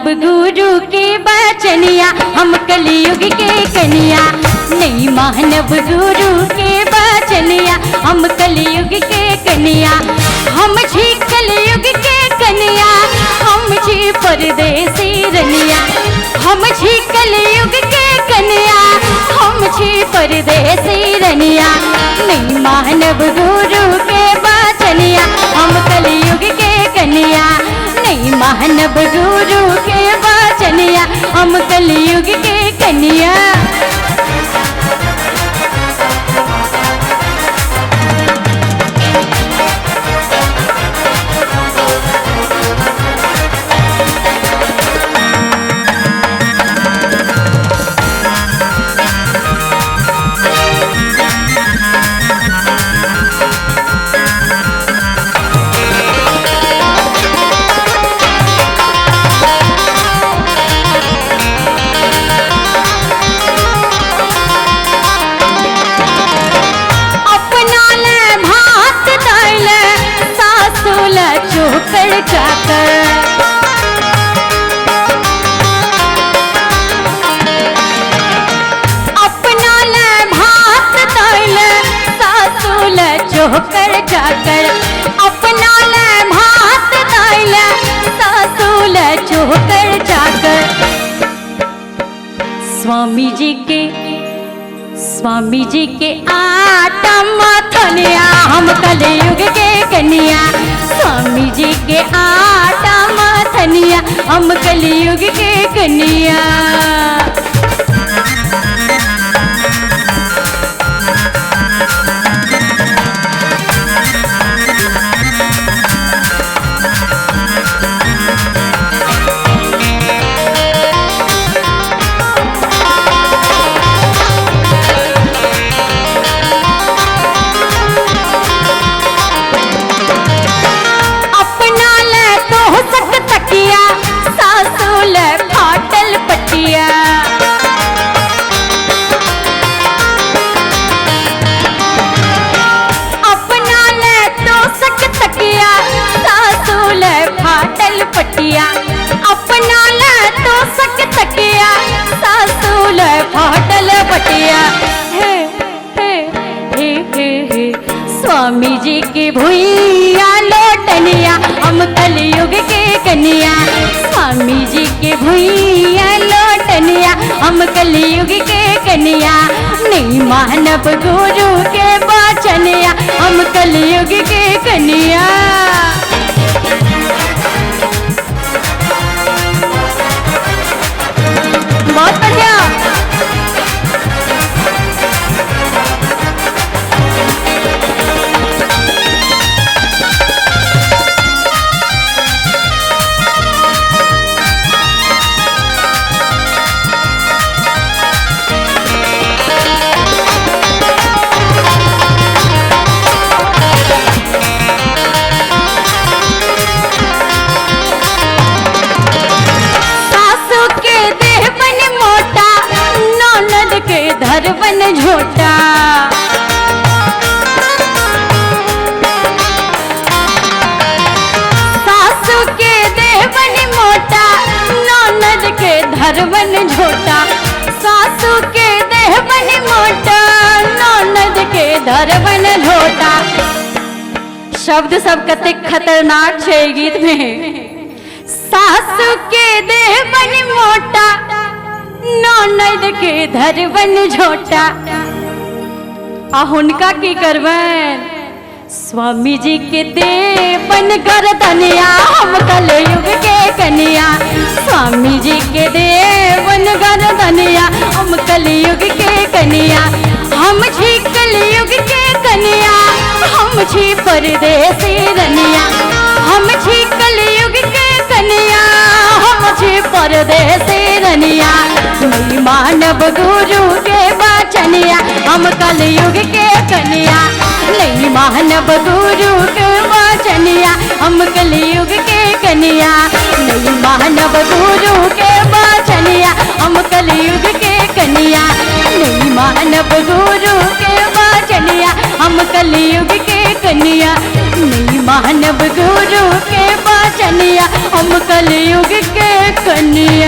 गुरु के बचनिया हम कलयुग के कन्या। नहीं मानव गुरु के बचनिया हम कलयुग के कन्या। हम छी कलयुग के कन्या, हम छी परदेसी रनिया। हम छी कलयुग के कन्या, हम छी परदेसी रनिया। नहीं मानव गुरु के बचनिया हम कलयुग के कन्या। नहीं मानव गुरु के बचनिया हम कलयुग के कन्या। चोकर चाकर अपना ल भात तैल सासुल चोकर चाकर। अपना ल भात तैल सासुल चोकर चाकर। स्वामी जी के आटा मथनिया हम कलयुग के कन्या। स्वामी जी के आटा मथनिया हम कलयुग के कन्या। अपना ल तो सक तकिया सासुल फाटल पटिया। हे हे हे हे हे स्वामी जी के भुइया लोटनिया हम कलयुग के कन्या। स्वामी जी के भुइया लोटनिया हम कलयुग के कन्या। नहीं मानव गुरु के बचनिया हम कलयुग के कन्या। बहुत बढ़िया। धरवन झोटा सासू के देवन मोटा ननद के धरवन झोटा। सासू के देवन मोटा ननद के धरवन झोटा। शब्द सब कते खतरनाक है गीत में। सासू के देवन मोटा ननद के धरवन झोटा। आ हुनका की करवन स्वामी जी के देवन गर्दनिया हम कलयुग के कन्या। स्वामी जी के देवन गर्दनिया हम कलयुग के कन्या। हम छी कलयुग के कन्या, हम छी परदेसी रनिया। हम छी कलयुग के कन्या, हम छी परदेसी रनिया। नहीं मानव गुरु के बचनिया हम कलयुग के कन्या। नहीं मानव गुरु के बचनिया हम कलयुग के कन्या। नहीं मानव गुरु के बचनिया हम कलयुग के कन्या। नहीं मानव गुरु के बचनिया हम कलयुग के कन्या। नहीं मानव गुरु के बचनिया हम कलयुग के कन्या।